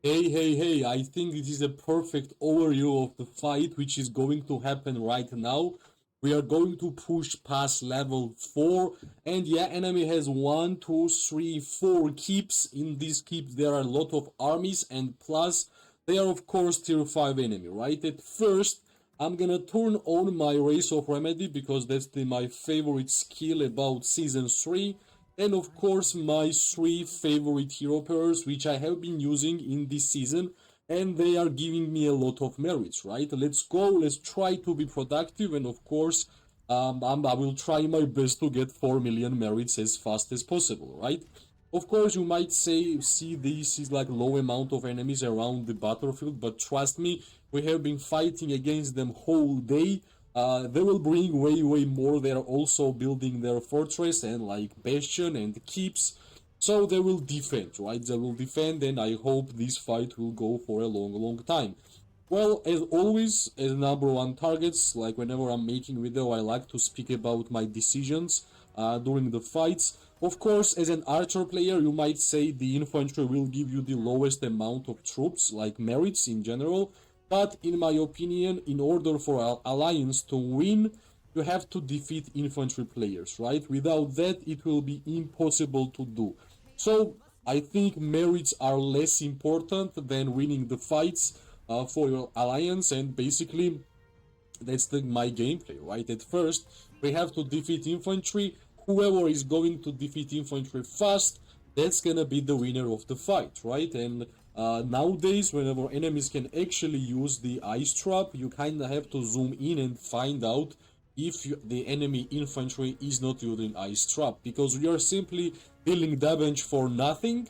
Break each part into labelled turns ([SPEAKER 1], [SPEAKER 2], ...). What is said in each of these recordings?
[SPEAKER 1] Hey, I think this is a perfect overview of the fight which is going to happen right now. We are going to push past level 4, and yeah, enemy has one, 2, 3, 4 keeps. In these keeps there are a lot of armies, and plus they are of course tier 5 enemy, right? At first, I'm gonna turn on my Race of Remedy because that's my favorite skill about Season 3. And of course, my three favorite hero pairs, which I have been using in this season, and they are giving me a lot of merits, right? Let's go, let's try to be productive, and of course, I will try my best to get 4 million merits as fast as possible, right? Of course, you might say, see, this is like low amount of enemies around the battlefield, but trust me, we have been fighting against them whole day. They will bring way more. They are also building their fortress and like bastion and keeps. So they will defend, right? They will defend, and I hope this fight will go for a long time. Well, as always, as number one targets, like whenever I'm making video, I like to speak about my decisions during the fights. Of course, as an archer player, you might say the infantry will give you the lowest amount of troops, like merits in general. But in my opinion, in order for our alliance to win, you have to defeat infantry players, right? Without that, it will be impossible to do. So I think merits are less important than winning the fights for your alliance, and basically that's my gameplay, right? At first, we have to defeat infantry. Whoever is going to defeat infantry fast, that's gonna be the winner of the fight, right? And nowadays, whenever enemies can actually use the ice trap, you kind of have to zoom in and find out if the enemy infantry is not using ice trap, because we are simply dealing damage for nothing.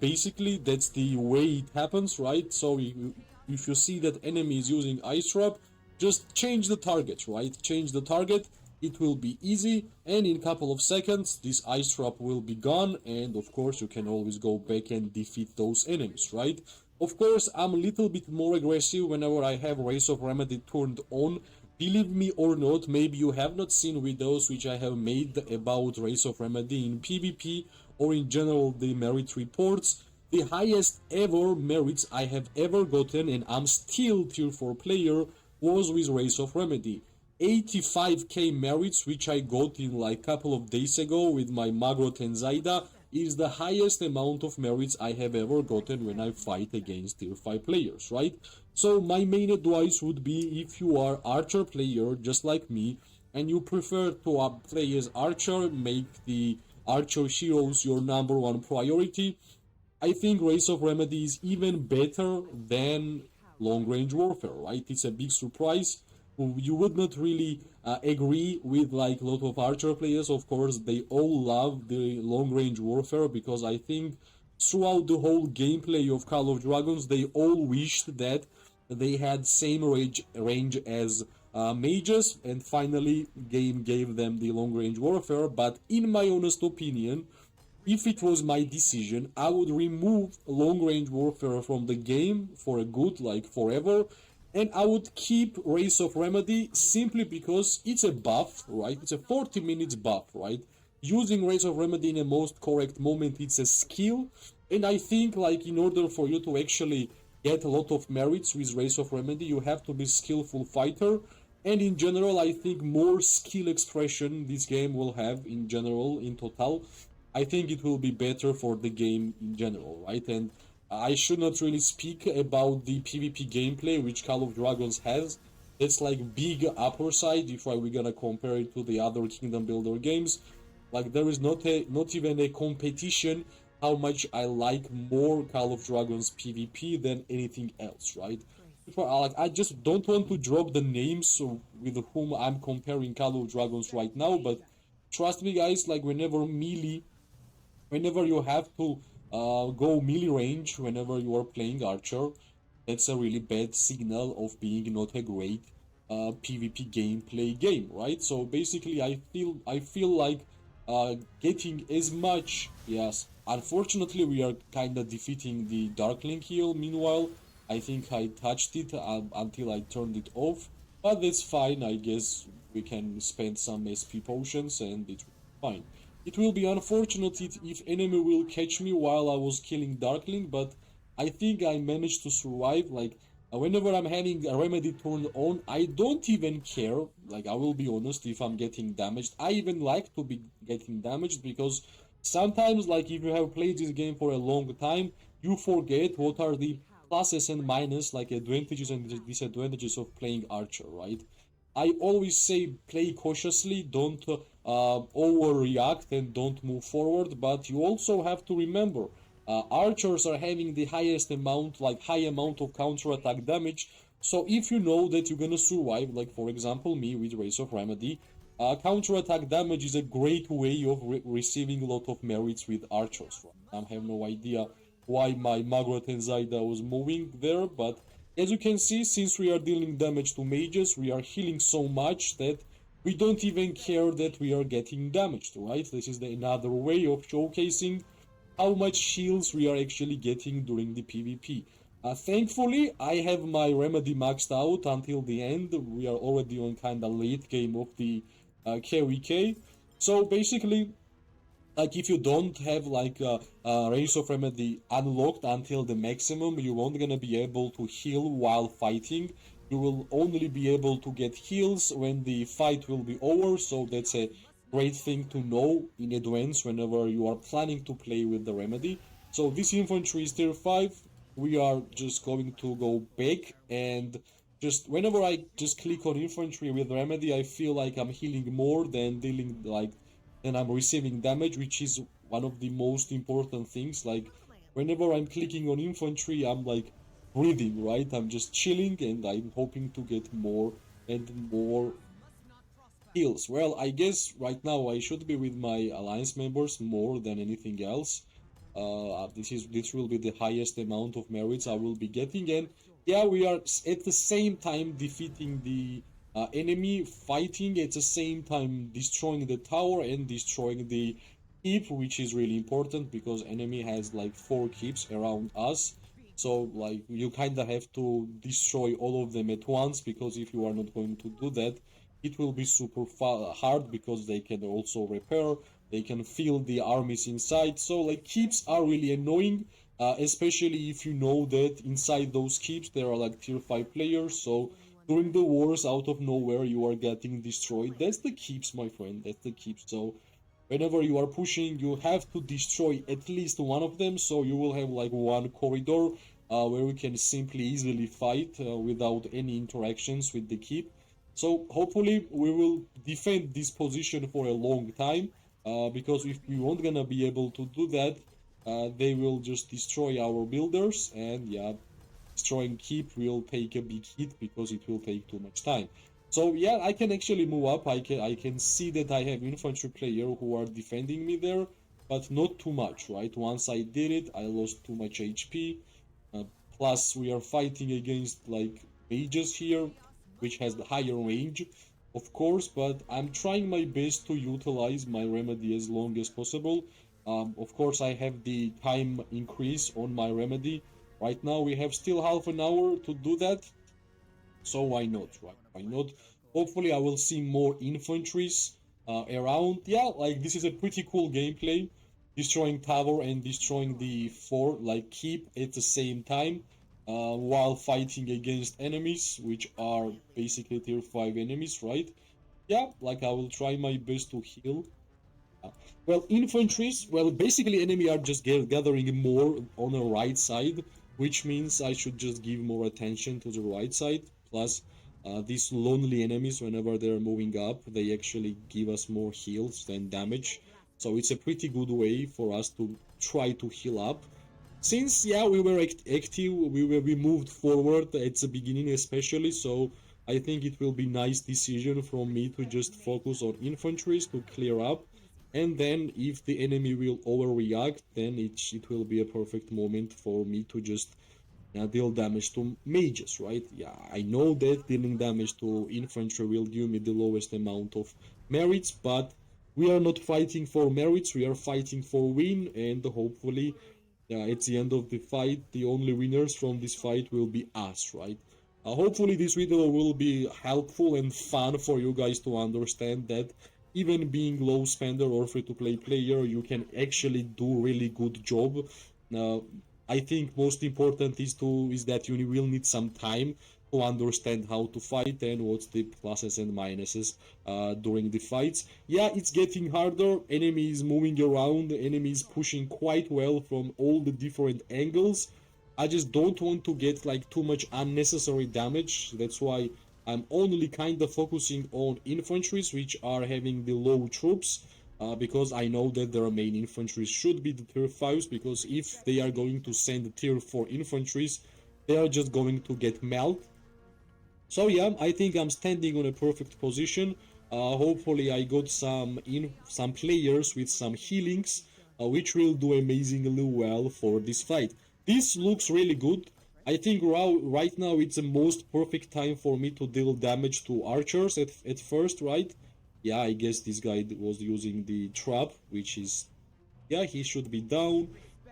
[SPEAKER 1] Basically, that's the way it happens, right? So if you see that enemy is using ice trap, just change the target, right? Change the target. It will be easy, and in a couple of seconds, this ice trap will be gone, and of course, you can always go back and defeat those enemies, right? Of course, I'm a little bit more aggressive whenever I have Race of Remedy turned on. Believe me or not, maybe you have not seen videos which I have made about Race of Remedy in PvP or in general the merit reports. The highest ever merits I have ever gotten, and I'm still tier 4 player, was with Race of Remedy. 85k merits, which I got in like couple of days ago with my Magrot and Zaida, is the highest amount of merits I have ever gotten when I fight against tier 5 players, right? So my main advice would be, if you are archer player just like me and you prefer to play as archer, make the archer heroes your number one priority, I think Race of Remedy is even better than long range warfare, right? It's a big surprise. You would not really agree with like a lot of archer players. Of course, they all love the long range warfare, because I think throughout the whole gameplay of Call of Dragons, they all wished that they had same range as mages, and finally game gave them the long range warfare. But in my honest opinion, if it was my decision, I would remove long range warfare from the game for a good, like forever, and I would keep Race of Remedy simply because it's a buff, right? It's a 40 minutes buff, right? Using Race of Remedy in a most correct moment, it's a skill, and I think like in order for you to actually get a lot of merits with Race of Remedy, you have to be skillful fighter, and in general, I think more skill expression this game will have in general, in total, I think it will be better for the game in general, right? And I should not really speak about the PvP gameplay which Call of Dragons has. It's like big upper side if we're gonna compare it to the other Kingdom Builder games. Like there is not even a competition how much I like more Call of Dragons PvP than anything else, right? Like I just don't want to drop the names with whom I'm comparing Call of Dragons right now, but trust me guys, like whenever you have to go melee range whenever you are playing archer, that's a really bad signal of being not a great PvP gameplay game, right? So basically, I feel like getting as much. Yes, unfortunately, we are kind of defeating the Darkling heal. Meanwhile, I think I touched it until I turned it off, but that's fine. I guess we can spend some SP potions and it's fine. It will be unfortunate if enemy will catch me while I was killing Darkling, but I think I managed to survive. Like whenever I'm having a remedy turned on, I don't even care. Like I will be honest, if I'm getting damaged, I even like to be getting damaged because sometimes, like if you have played this game for a long time, you forget what are the pluses and minuses, like advantages and disadvantages of playing Archer, right? I always say play cautiously, don't overreact and don't move forward. But you also have to remember, archers are having the highest amount, like high amount of counter attack damage. So if you know that you're gonna survive, like for example me with Race of Remedy, counter attack damage is a great way of receiving a lot of merits with archers. Right? I have no idea why my Margaret and Zaida was moving there, but as you can see, since we are dealing damage to mages, we are healing so much that we don't even care that we are getting damaged, right? This is another way of showcasing how much heals we are actually getting during the PvP. Thankfully, I have my remedy maxed out until the end. We are already on kind of late game of the KVK. So basically, like if you don't have like a Race of Remedy unlocked until the maximum, you won't gonna be able to heal while fighting. You will only be able to get heals when the fight will be over, so that's a great thing to know in advance whenever you are planning to play with the remedy. So this infantry is tier 5. We are just going to go back, and just whenever I just click on infantry with remedy, I feel like I'm healing more than dealing like and I'm receiving damage, which is one of the most important things. Like whenever I'm clicking on infantry, I'm like breathing, right? I'm just chilling and I'm hoping to get more and more heals. Well, I guess right now I should be with my alliance members more than anything else. This will be the highest amount of merits I will be getting, and yeah, we are at the same time defeating the enemy, fighting at the same time destroying the tower and destroying the keep, which is really important because enemy has like 4 keeps around us. So like you kind of have to destroy all of them at once, because if you are not going to do that, it will be super hard, because they can also repair, they can fill the armies inside. So like keeps are really annoying, especially if you know that inside those keeps there are like tier 5 players. So during the wars, out of nowhere, you are getting destroyed. That's the keeps, my friend, that's the keeps. So whenever you are pushing, you have to destroy at least one of them, so you will have like one corridor where you can simply easily fight without any interactions with the keep. So hopefully we will defend this position for a long time, because if we won't gonna be able to do that, they will just destroy our builders, and yeah, destroying keep will take a big hit because it will take too much time. So yeah, I can actually move up. I can see that I have infantry player who are defending me there, but not too much, right? Once I did it, I lost too much HP. Uh, Plus, we are fighting against like mages here, which has the higher range, of course. But I'm trying my best to utilize my remedy as long as possible. Of course, I have the time increase on my remedy. Right now, we have still half an hour to do that. So why not, right? Why not? Hopefully, I will see more infantries around. Yeah, like this is a pretty cool gameplay. Destroying tower and destroying the fort, like keep at the same time, while fighting against enemies, which are basically tier 5 enemies, right? Yeah, like I will try my best to heal. Well, infantries, well, basically enemy are just gathering more on the right side, which means I should just give more attention to the right side. Plus, these lonely enemies, whenever they're moving up, they actually give us more heals than damage. So it's a pretty good way for us to try to heal up. Since, yeah, we were active, we moved forward at the beginning especially, so I think it will be nice decision from me to just focus on infantries to clear up, and then if the enemy will overreact, then it will be a perfect moment for me to just deal damage to mages, right? Yeah, I know that dealing damage to infantry will give me the lowest amount of merits, but we are not fighting for merits, we are fighting for win, and hopefully at the end of the fight, the only winners from this fight will be us, right? Hopefully this video will be helpful and fun for you guys to understand that even being low spender or free to play player, you can actually do really good job. I think most important is that you will need some time to understand how to fight and what's the pluses and minuses during the fights. Yeah, it's getting harder. Enemy is moving around. Enemy is pushing quite well from all the different angles. I just don't want to get like too much unnecessary damage. That's why I'm only kind of focusing on infantries which are having the low troops. Because I know that their main infantries should be the tier 5s, because if they are going to send the tier 4 infantries, they are just going to get melt. So yeah, I think I'm standing on a perfect position. Hopefully I got some players with some healings, which will do amazingly well for this fight. This looks really good. I think right now it's the most perfect time for me to deal damage to archers at first, right? Yeah, I guess this guy was using the trap, which is, yeah, he should be down.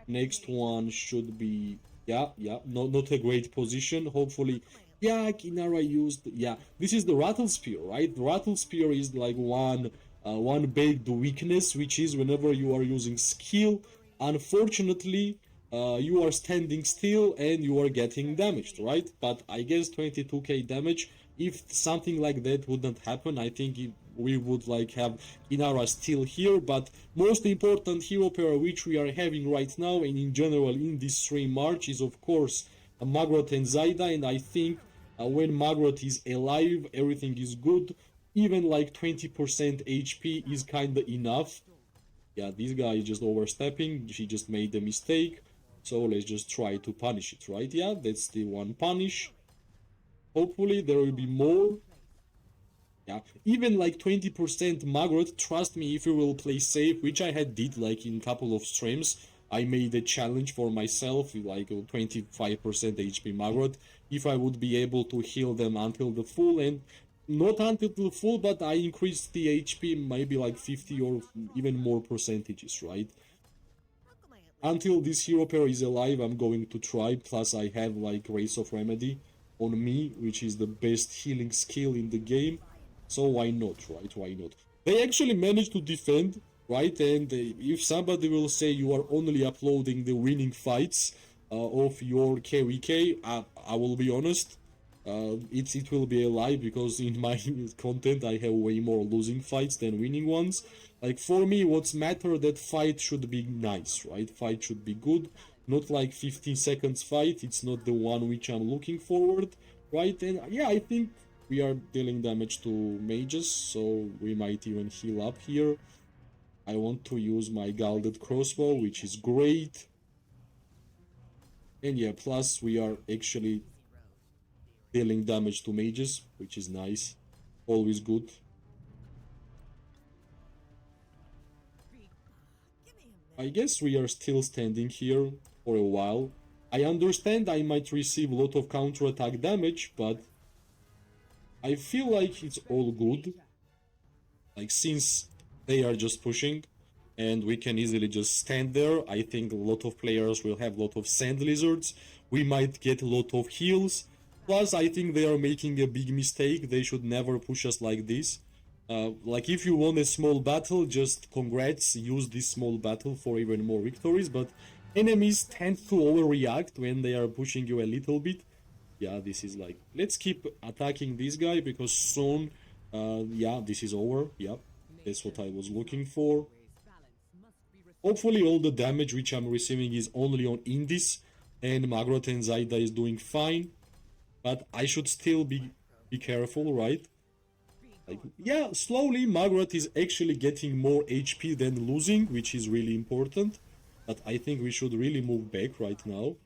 [SPEAKER 1] Next one should be, yeah, not a great position. Hopefully, yeah, Kinara used, yeah, this is the rattle spear, right? The rattle spear is like one big weakness, which is whenever you are using skill, unfortunately, you are standing still and you are getting damaged, right? But I guess 22k damage, if something like that wouldn't happen, I think we would like have Inara still here. But most important hero pair which we are having right now and in general in this stream March is of course Magrot and Zaida, and I think when Magrot is alive everything is good. Even like 20% HP is kinda enough. Yeah, this guy is just overstepping, he just made a mistake. So let's just try to punish it, right? Yeah, that's the one punish. Hopefully there will be more. Yeah, even like 20% Magrot, trust me, if you will play safe, which I had did like in couple of streams, I made a challenge for myself, like 25% HP Magrot, if I would be able to heal them until the full, and not until the full, but I increased the HP maybe like 50 or even more percentages, right? Until this hero pair is alive, I'm going to try, plus I have like Race of Remedy on me, which is the best healing skill in the game. So why not, right? Why not? They actually managed to defend, right? And if somebody will say you are only uploading the winning fights of your KVK, I will be honest, it will be a lie, because in my content I have way more losing fights than winning ones. Like for me, what's matter that fight should be nice, right? Fight should be good, not like 15 seconds fight. It's not the one which I'm looking forward, right? And yeah, I think we are dealing damage to mages, so we might even heal up here. I want to use my Gilded Crossbow, which is great. And yeah, plus we are actually dealing damage to mages, which is nice. Always good. I guess we are still standing here for a while. I understand I might receive a lot of counterattack damage, but I feel like it's all good. Like, since they are just pushing and we can easily just stand there, I think a lot of players will have a lot of sand lizards. We might get a lot of heals. Plus, I think they are making a big mistake. They should never push us like this. Like, if you won a small battle, just congrats, use this small battle for even more victories. But enemies tend to overreact when they are pushing you a little bit. Yeah, this is like, let's keep attacking this guy, because soon, yeah, this is over. Yep, that's what I was looking for. Hopefully all the damage which I'm receiving is only on Indies, and Magrot and Zaida is doing fine. But I should still be careful, right? Like, yeah, slowly Magrot is actually getting more HP than losing, which is really important. But I think we should really move back right now.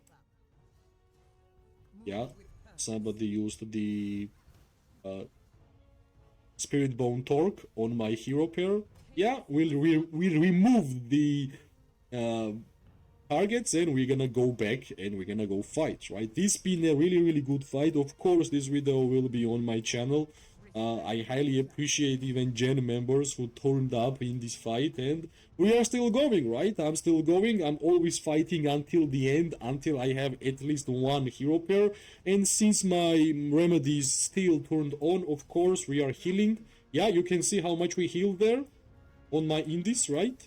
[SPEAKER 1] Yeah, somebody used the Spirit Bone Torque on my hero pair. Yeah, we'll remove the targets, and we're gonna go back and we're gonna go fight, right? This been a really good fight. Of course, this video will be on my channel. I highly appreciate even Gen members who turned up in this fight, and we are still going, right? I'm still going. I'm always fighting until the end, until I have at least one hero pair. And since my remedy is still turned on, of course, we are healing. Yeah, you can see how much we healed there on my indies, right?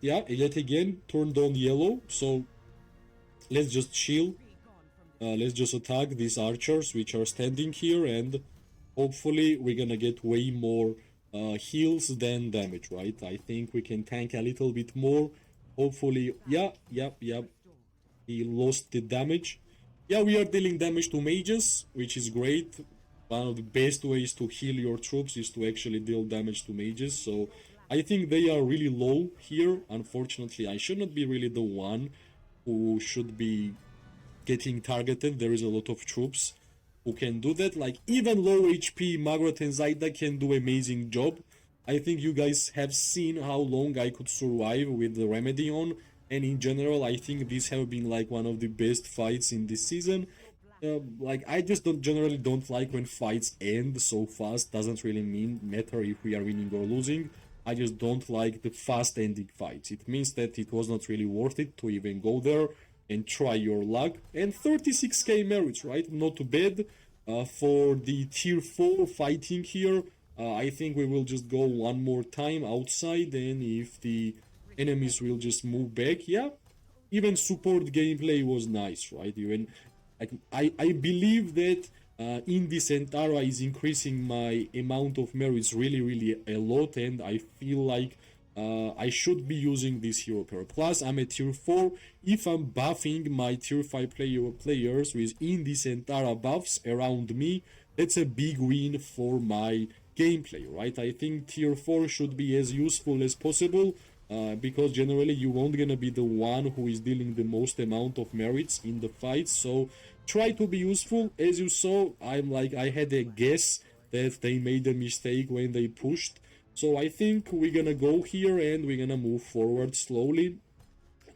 [SPEAKER 1] Yeah, yet again, turned on yellow. So let's just chill. Let's just attack these archers which are standing here, and hopefully we're gonna get way more heals than damage, right? I think we can tank a little bit more. Hopefully, yeah. He lost the damage. Yeah, we are dealing damage to mages, which is great. One of the best ways to heal your troops is to actually deal damage to mages. So I think they are really low here. Unfortunately, I should not be really the one who should be getting targeted. There is a lot of troops who can do that. Like even low HP Margaret and Zaida can do amazing job. I think you guys have seen how long I could survive with the remedy on, and in general I think these have been like one of the best fights in this season. Like I just don't generally don't like when fights end so fast. Doesn't really mean matter if we are winning or losing. I just don't like the fast ending fights. It means that it was not really worth it to even go there and try your luck. And 36k merits, right? Not too bad for the tier 4 fighting here. I think we will just go one more time outside, and if the enemies will just move back, yeah. Even support gameplay was nice, right? Even like I believe that in this Antara is increasing my amount of merits really a lot, and I feel like I should be using this hero pair. Plus, I'm at tier 4. If I'm buffing my tier 5 players with indecent Antara buffs around me, that's a big win for my gameplay, right? I think tier 4 should be as useful as possible. Because generally you won't gonna be the one who is dealing the most amount of merits in the fights, so try to be useful. As you saw, I had a guess that they made a mistake when they pushed, so I think we're gonna go here and we're gonna move forward slowly.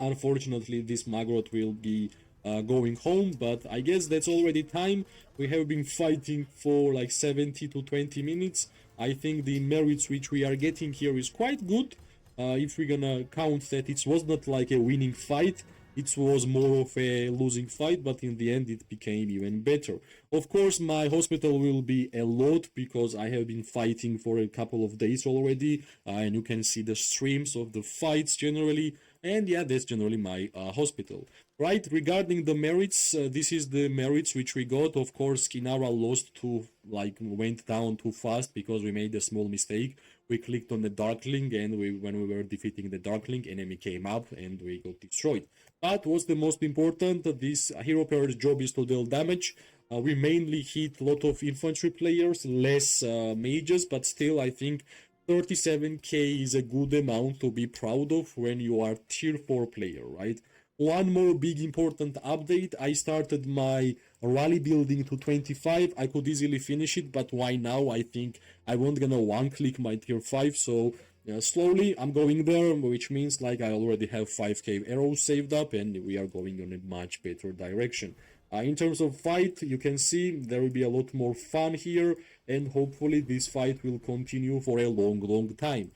[SPEAKER 1] Unfortunately, this Margaret will be going home, but I guess that's already time. We have been fighting for like 70 to 20 minutes. I think the merits which we are getting here is quite good. If we're gonna count that it was not like a winning fight, it was more of a losing fight, but in the end it became even better. Of course, my hospital will be a lot because I have been fighting for a couple of days already, and you can see the streams of the fights generally. And yeah, that's generally my hospital. Right, regarding the merits, this is the merits which we got. Of course, Kinara lost to, like, went down too fast because we made a small mistake. We clicked on the Darkling, and when we were defeating the Darkling, enemy came up and we got destroyed. But what's the most important, this hero pair's job is to deal damage. We mainly hit a lot of infantry players, less mages, but still I think 37k is a good amount to be proud of when you are tier 4 player, right? One more big important update, I started my rally building to 25. I could easily finish it, but why now? I think I won't gonna one click my tier 5, so slowly I'm going there, which means like I already have 5k arrows saved up and we are going in a much better direction. In terms of fight, you can see there will be a lot more fun here, and hopefully this fight will continue for a long time.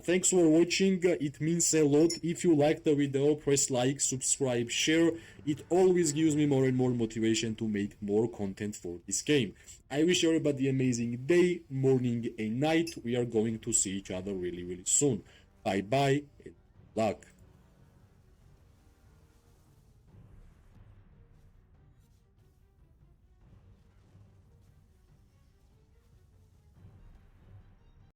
[SPEAKER 1] Thanks for watching, it means a lot. If you like the video, press like, subscribe, share. It always gives me more and more motivation to make more content for this game. I wish everybody an amazing day, morning and night. We are going to see each other really soon. Bye bye and luck.